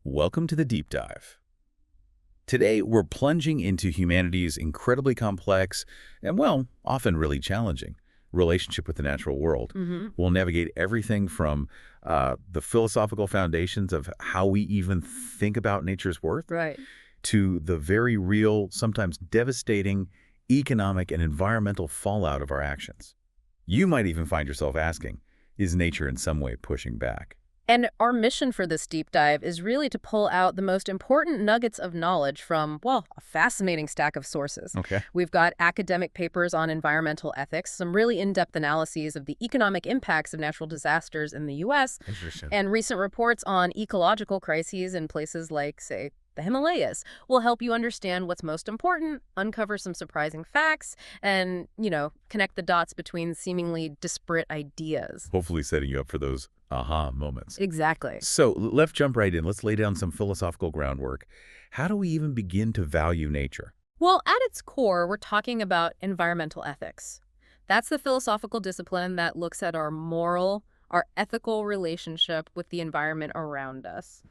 Welcome to the Deep Dive. Today, we're plunging into humanity's incredibly complex and, well, often really challenging relationship with the natural world. We'll navigate everything from the philosophical foundations of how we even think about nature's worth Right. to the very real, sometimes devastating economic and environmental fallout of our actions. You might even find yourself asking, is nature in some way pushing back? And our mission for this deep dive is really to pull out the most important nuggets of knowledge from, well, a fascinating stack of sources. Okay. We've got academic papers on environmental ethics, some really in-depth analyses of the economic impacts of natural disasters in the U.S., Interesting. and recent reports on ecological crises in places like, say, the Himalayas will help you understand what's most important, uncover some surprising facts, and, connect the dots between seemingly disparate ideas. Hopefully setting you up for those aha moments. Exactly. So let's jump right in. Let's lay down some philosophical groundwork. How do we even begin to value nature? Well, at its core, we're talking about environmental ethics. That's the philosophical discipline that looks at our moral, our ethical relationship with the environment around us.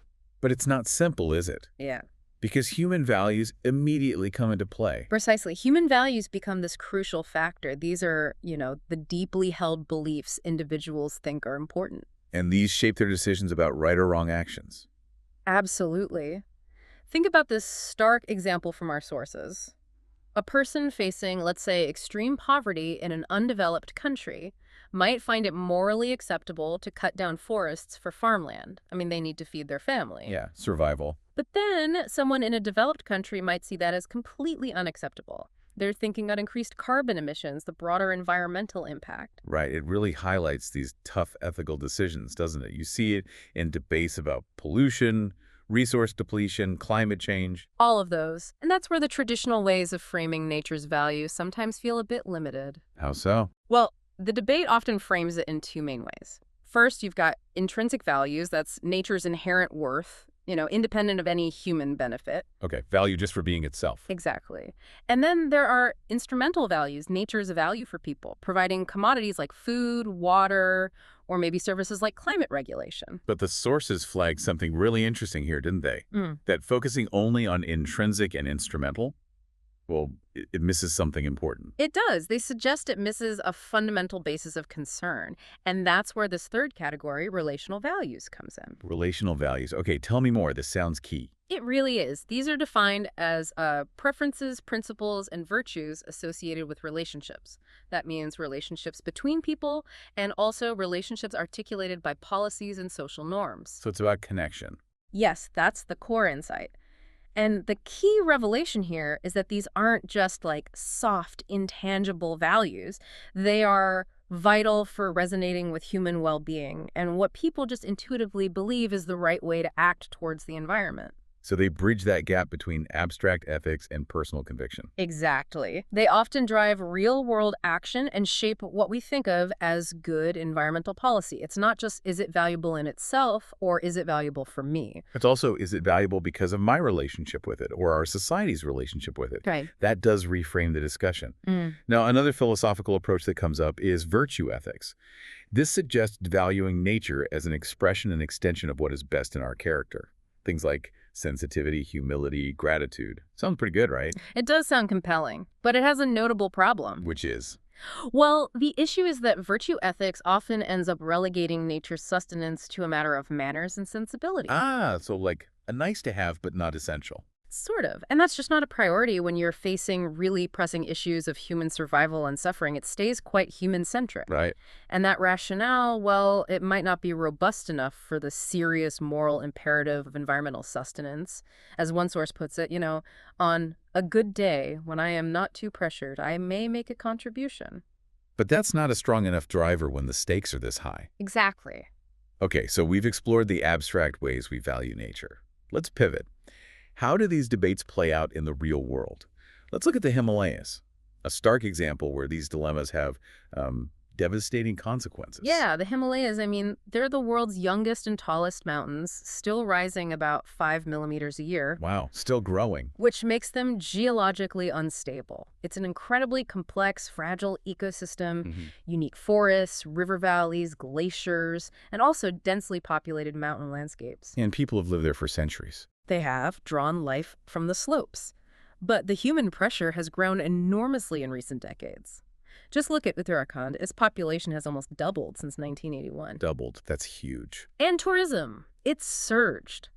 But it's not simple, is it? Yeah. Because human values immediately come into play. Precisely. Human values become this crucial factor. These are, the deeply held beliefs individuals think are important. And these shape their decisions about right or wrong actions. Absolutely. Think about this stark example from our sources. A person facing, let's say, extreme poverty in an undeveloped country might find it morally acceptable to cut down forests for farmland. I mean, they need to feed their family. Yeah, survival. But then someone in a developed country might see that as completely unacceptable. They're thinking about increased carbon emissions, the broader environmental impact. Right, it really highlights these tough ethical decisions, doesn't it? You see it in debates about pollution, resource depletion, climate change. All of those. And that's where the traditional ways of framing nature's values sometimes feel a bit limited. How so? Well, the debate often frames it in two main ways. First, you've got intrinsic values, that's nature's inherent worth, independent of any human benefit. Okay, value just for being itself. Exactly. And then there are instrumental values, nature's value for people, providing commodities like food, water, or maybe services like climate regulation. But the sources flagged something really interesting here, didn't they? That focusing only on intrinsic and instrumental, well, it misses something important. It does. They suggest it misses a fundamental basis of concern. And that's where this third category, relational values, comes in. Relational values. Okay, tell me more. This sounds key. It really is. These are defined as preferences, principles, and virtues associated with relationships. That means relationships between people and also relationships articulated by policies and social norms. So it's about connection. Yes, that's the core insight. And the key revelation here is that these aren't just like soft, intangible values. They are vital for resonating with human well-being and what people just intuitively believe is the right way to act towards the environment. So they bridge that gap between abstract ethics and personal conviction. Exactly. They often drive real-world action and shape what we think of as good environmental policy. It's not just, is it valuable in itself, or is it valuable for me? It's also, is it valuable because of my relationship with it or our society's relationship with it? Right. That does reframe the discussion. Now, another philosophical approach that comes up is virtue ethics. This suggests valuing nature as an expression and extension of what is best in our character. Things like sensitivity, humility, gratitude. Sounds pretty good, right? It does sound compelling, but it has a notable problem. Which is? Well, the issue is that virtue ethics often ends up relegating nature's sustenance to a matter of manners and sensibility. So like a nice to have, but not essential. Sort of. And that's just not a priority when you're facing really pressing issues of human survival and suffering. It stays quite human-centric. Right. And that rationale, well, it might not be robust enough for the serious moral imperative of environmental sustenance. As one source puts it, on a good day, when I am not too pressured, I may make a contribution. But that's not a strong enough driver when the stakes are this high. Exactly. Okay, so we've explored the abstract ways we value nature. Let's pivot. How do these debates play out in the real world? Let's look at the Himalayas, a stark example where these dilemmas have devastating consequences. Yeah, the Himalayas, I mean, they're the world's youngest and tallest mountains, still rising about 5 millimeters a year, Wow, still growing. which makes them geologically unstable. It's an incredibly complex, fragile ecosystem, unique forests, river valleys, glaciers, and also densely populated mountain landscapes. And people have lived there for centuries. They have drawn life from the slopes. But the human pressure has grown enormously in recent decades. Just look at Uttarakhand. Its population has almost doubled since 1981. Doubled. That's huge. And tourism. It's surged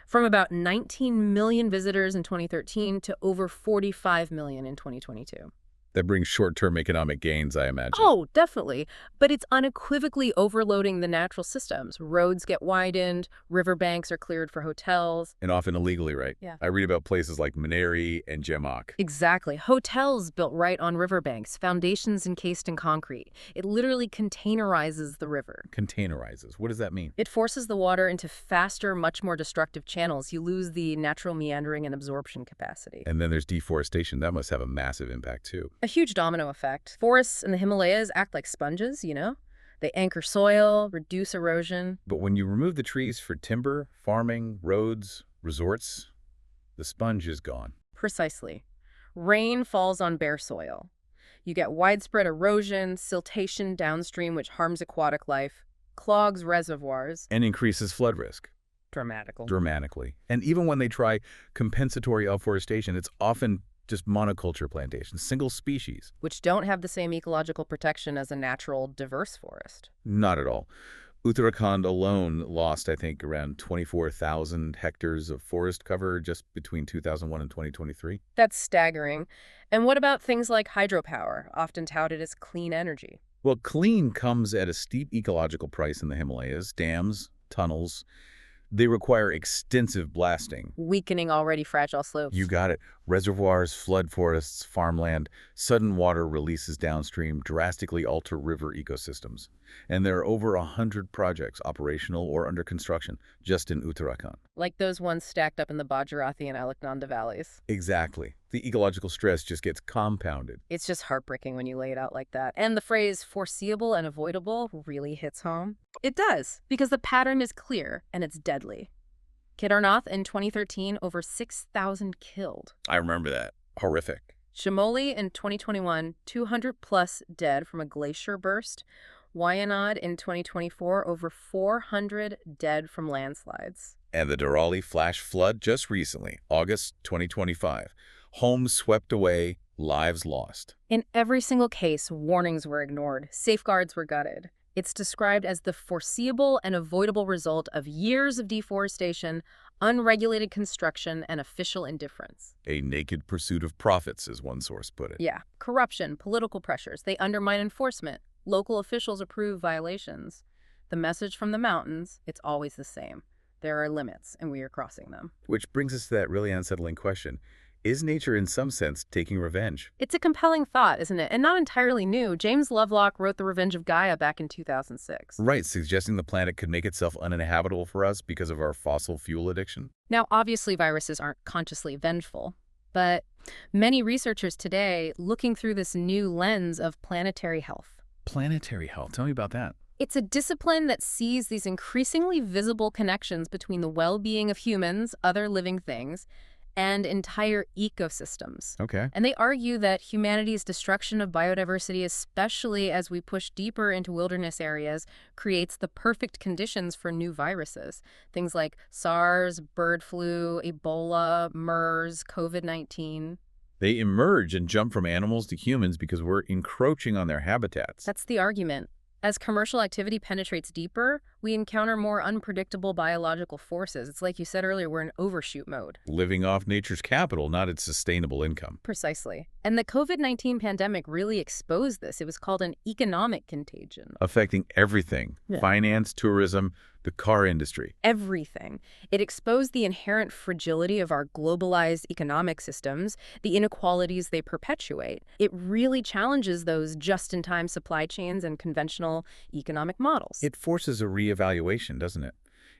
from about 19 million visitors in 2013 to over 45 million in 2022. That brings short-term economic gains, I imagine. Oh, definitely. But it's unequivocally overloading the natural systems. Roads get widened, riverbanks are cleared for hotels. And often illegally, right? Yeah. I read about places like Maneri and Gemak. Exactly. Hotels built right on riverbanks, foundations encased in concrete. It literally containerizes the river. Containerizes. What does that mean? It forces the water into faster, much more destructive channels. You lose the natural meandering and absorption capacity. And then there's deforestation. That must have a massive impact, too. A huge domino effect. Forests in the Himalayas act like sponges, you know? They anchor soil, reduce erosion. But when you remove the trees for timber, farming, roads, resorts, the sponge is gone. Precisely. Rain falls on bare soil. You get widespread erosion, siltation downstream, which harms aquatic life, clogs reservoirs. And increases flood risk. Dramatically. And even when they try compensatory afforestation, it's often just monoculture plantations, single species. Which don't have the same ecological protection as a natural, diverse forest. Not at all. Uttarakhand alone lost, I think, around 24,000 hectares of forest cover just between 2001 and 2023. That's staggering. And what about things like hydropower, often touted as clean energy? Well, clean comes at a steep ecological price in the Himalayas. Dams, tunnels, they require extensive blasting. Weakening already fragile slopes. You got it. Reservoirs, flood forests, farmland, sudden water releases downstream drastically alter river ecosystems. And there are over 100 projects operational or under construction just in Uttarakhand. Like those ones stacked up in the Bhagirathi and Alaknanda valleys. Exactly. The ecological stress just gets compounded. It's just heartbreaking when you lay it out like that. And the phrase foreseeable and avoidable really hits home. It does, because the pattern is clear and it's deadly. Kedarnath in 2013, over 6,000 killed. I remember that. Horrific. Shimoli in 2021, 200+ dead from a glacier burst. Wayanad in 2024, over 400 dead from landslides. And the Dharavi flash flood just recently, August 2025. Homes swept away, lives lost. In every single case, warnings were ignored, safeguards were gutted. It's described as the foreseeable and avoidable result of years of deforestation, unregulated construction, and official indifference. A naked pursuit of profits, as one source put it. Yeah. Corruption, political pressures, they undermine enforcement. Local officials approve violations. The message from the mountains, it's always the same. There are limits, and we are crossing them. Which brings us to that really unsettling question. Is nature, in some sense, taking revenge? It's a compelling thought, isn't it? And not entirely new. James Lovelock wrote The Revenge of Gaia back in 2006. Right, suggesting the planet could make itself uninhabitable for us because of our fossil fuel addiction. Now, obviously, viruses aren't consciously vengeful, but many researchers today looking through this new lens of planetary health. Planetary health. Tell me about that. It's a discipline that sees these increasingly visible connections between the well-being of humans, other living things, and entire ecosystems. Okay. And they argue that humanity's destruction of biodiversity, especially as we push deeper into wilderness areas, creates the perfect conditions for new viruses. Things like SARS, bird flu, Ebola, MERS, COVID-19. They emerge and jump from animals to humans because we're encroaching on their habitats. That's the argument. As commercial activity penetrates deeper, we encounter more unpredictable biological forces. It's like you said earlier, we're in overshoot mode. Living off nature's capital, not its sustainable income. Precisely. And the COVID-19 pandemic really exposed this. It was called an economic contagion. Affecting everything. Yeah. Finance, tourism, the car industry. Everything. It exposed the inherent fragility of our globalized economic systems, the inequalities they perpetuate. It really challenges those just-in-time supply chains and conventional economic models. It forces a reevaluation, doesn't it?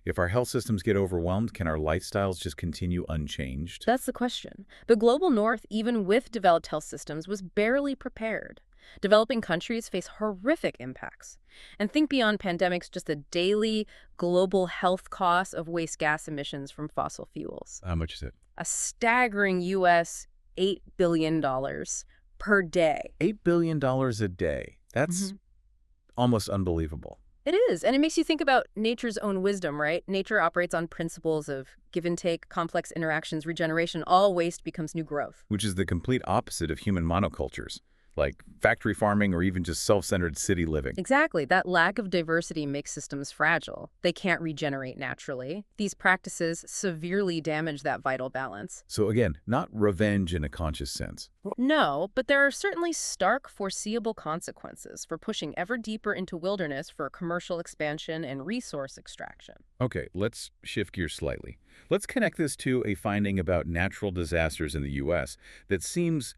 If our health systems get overwhelmed, can our lifestyles just continue unchanged? That's the question. The global north, even with developed health systems, was barely prepared. Developing countries face horrific impacts. And think beyond pandemics, just the daily global health costs of waste gas emissions from fossil fuels. How much is it? A staggering U.S. $8 billion per day. $8 billion a day. That's Mhm. almost unbelievable. It is, and it makes you think about nature's own wisdom, right? Nature operates on principles of give and take, complex interactions, regeneration. All waste becomes new growth. Which is the complete opposite of human monocultures, like factory farming or even just self-centered city living. Exactly. That lack of diversity makes systems fragile. They can't regenerate naturally. These practices severely damage that vital balance. So again, not revenge in a conscious sense. No, but there are certainly stark, foreseeable consequences for pushing ever deeper into wilderness for commercial expansion and resource extraction. Okay, let's shift gears slightly. Let's connect this to a finding about natural disasters in the U.S. that seems,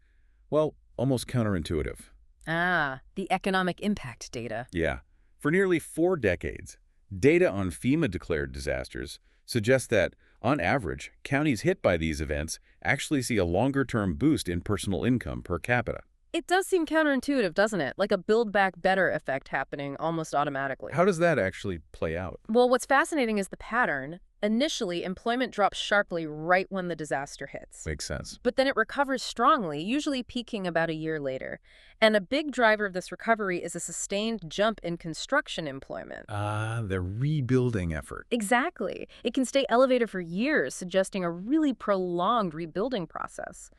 well, almost counterintuitive. Ah, the economic impact data. Yeah. For nearly 4 decades, data on FEMA-declared disasters suggests that, on average, counties hit by these events actually see a longer-term boost in personal income per capita. It does seem counterintuitive, doesn't it? Like a build back better effect happening almost automatically. How does that actually play out? Well, what's fascinating is the pattern. Initially, employment drops sharply right when the disaster hits. Makes sense. But then it recovers strongly, usually peaking about a year later. And a big driver of this recovery is a sustained jump in construction employment. The rebuilding effort. Exactly. It can stay elevated for years, suggesting a really prolonged rebuilding process.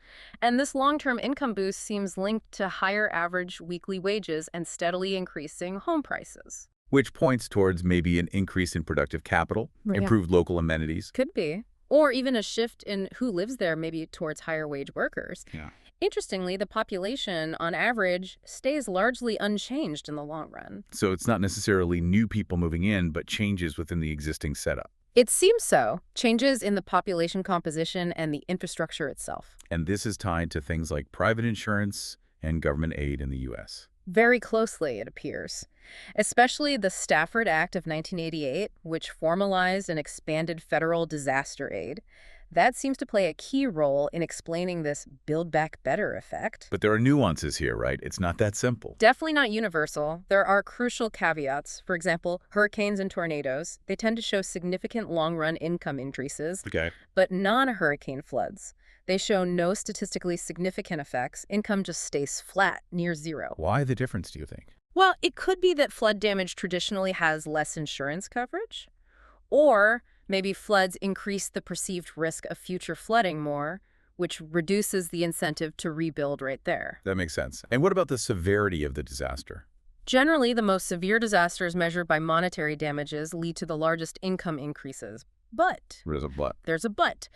And this long-term income boost seems linked to higher average weekly wages and steadily increasing home prices. Which points towards maybe an increase in productive capital, Right. improved local amenities. Could be. Or even a shift in who lives there, maybe towards higher wage workers. Yeah. Interestingly, the population, on average, stays largely unchanged in the long run. So it's not necessarily new people moving in, but changes within the existing setup. It seems so. Changes in the population composition and the infrastructure itself. And this is tied to things like private insurance and government aid in the U.S. Very closely, it appears. Especially the Stafford Act of 1988, which formalized and expanded federal disaster aid. That seems to play a key role in explaining this Build Back Better effect. But there are nuances here, right? It's not that simple. Definitely not universal. There are crucial caveats. For example, hurricanes and tornadoes. They tend to show significant long-run income increases, Okay. but non-hurricane floods. They show no statistically significant effects. Income just stays flat, near zero. Why the difference, do you think? Well, it could be that flood damage traditionally has less insurance coverage. Or maybe floods increase the perceived risk of future flooding more, which reduces the incentive to rebuild right there. That makes sense. And what about the severity of the disaster? Generally, the most severe disasters measured by monetary damages lead to the largest income increases. But What is a what? there's a but.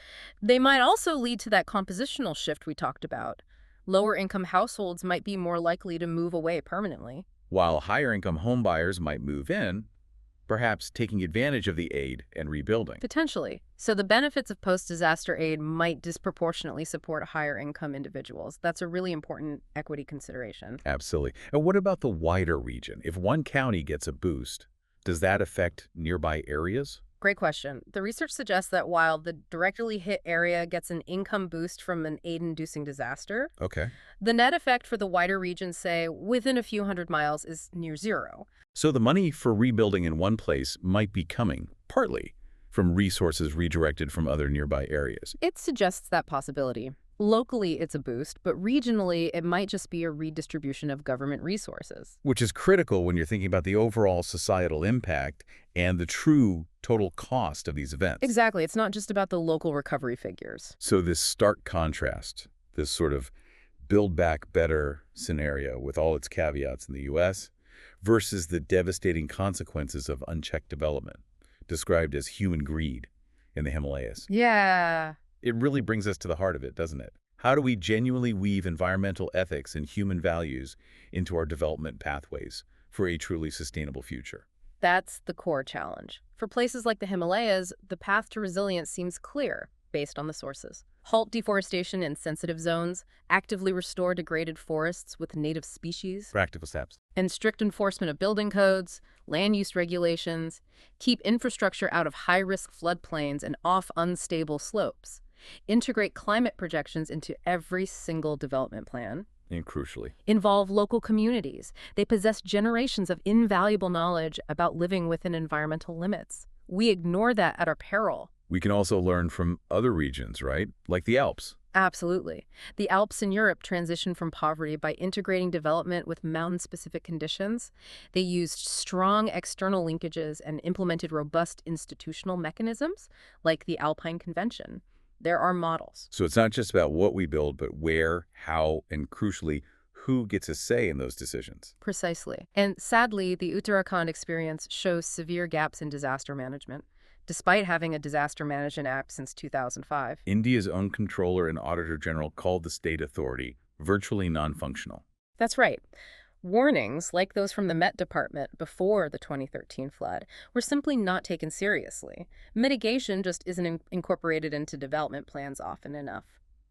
They might also lead to that compositional shift we talked about. Lower income households might be more likely to move away permanently. While higher income homebuyers might move in, perhaps taking advantage of the aid and rebuilding. Potentially. So the benefits of post-disaster aid might disproportionately support higher income individuals. That's a really important equity consideration. Absolutely. And what about the wider region? If one county gets a boost, does that affect nearby areas? Great question. The research suggests that while the directly hit area gets an income boost from an aid-inducing disaster, Okay. the net effect for the wider region, say, within a few hundred miles, is near zero. So the money for rebuilding in one place might be coming, partly, from resources redirected from other nearby areas. It suggests that possibility. Locally, it's a boost, but regionally, it might just be a redistribution of government resources. Which is critical when you're thinking about the overall societal impact and the true total cost of these events. Exactly. It's not just about the local recovery figures. So this stark contrast, this sort of build back better scenario with all its caveats in the U.S. versus the devastating consequences of unchecked development, described as human greed in the Himalayas. Yeah. It really brings us to the heart of it, doesn't it? How do we genuinely weave environmental ethics and human values into our development pathways for a truly sustainable future? That's the core challenge. For places like the Himalayas, the path to resilience seems clear based on the sources. Halt deforestation in sensitive zones, actively restore degraded forests with native species, Practical steps. and strict enforcement of building codes, land use regulations, keep infrastructure out of high-risk floodplains and off unstable slopes, integrate climate projections into every single development plan, And crucially, involve local communities. They possess generations of invaluable knowledge about living within environmental limits. We ignore that at our peril. we can also learn from other regions, right? Like the Alps. Absolutely. The Alps in Europe transitioned from poverty by integrating development with mountain-specific conditions. They used strong external linkages and implemented robust institutional mechanisms, like the Alpine Convention. There are models. So it's not just about what we build, but where, how, and crucially, who gets a say in those decisions. Precisely. And sadly, the Uttarakhand experience shows severe gaps in disaster management, despite having a Disaster Management Act since 2005. India's own controller and auditor general called the state authority virtually non-functional. That's right. Warnings, like those from the Met Department before the 2013 flood, were simply not taken seriously. Mitigation just isn't incorporated into development plans often enough.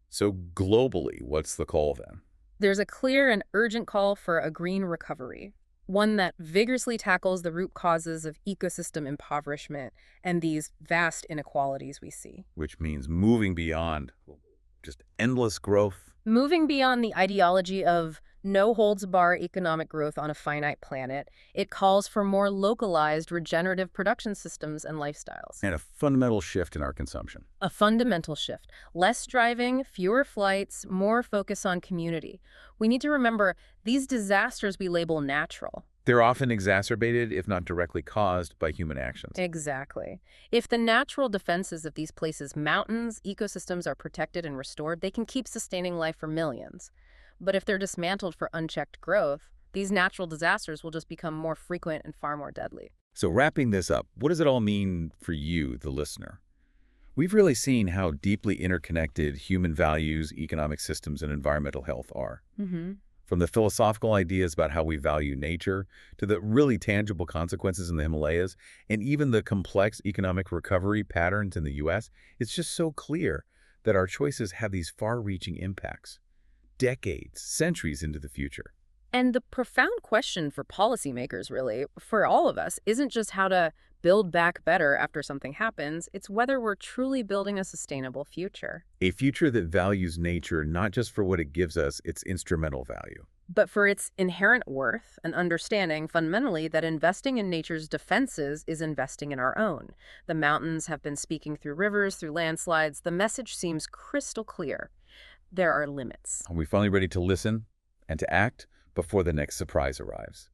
So globally, what's the call then? There's a clear and urgent call for a green recovery, one that vigorously tackles the root causes of ecosystem impoverishment and these vast inequalities we see. Which means moving beyond just endless growth. Moving beyond the ideology of no-holds-bar economic growth on a finite planet, it calls for more localized, regenerative production systems and lifestyles. And a fundamental shift in our consumption. A fundamental shift. Less driving, fewer flights, more focus on community. We need to remember these disasters we label natural. They're often exacerbated, if not directly caused, by human actions. Exactly. If the natural defenses of these places, mountains, ecosystems, are protected and restored, they can keep sustaining life for millions. But if they're dismantled for unchecked growth, these natural disasters will just become more frequent and far more deadly. So wrapping this up, what does it all mean for you, the listener? We've really seen how deeply interconnected human values, economic systems, and environmental health are. From the philosophical ideas about how we value nature to the really tangible consequences in the Himalayas and even the complex economic recovery patterns in the U.S., it's just so clear that our choices have these far-reaching impacts, decades, centuries into the future. And the profound question for policymakers, really, for all of us, isn't just how to build back better after something happens, it's whether we're truly building a sustainable future. A future that values nature not just for what it gives us, its instrumental value, but for its inherent worth and understanding fundamentally that investing in nature's defenses is investing in our own. The mountains have been speaking through rivers, through landslides. The message seems crystal clear. There are limits. Are we finally ready to listen and to act before the next surprise arrives?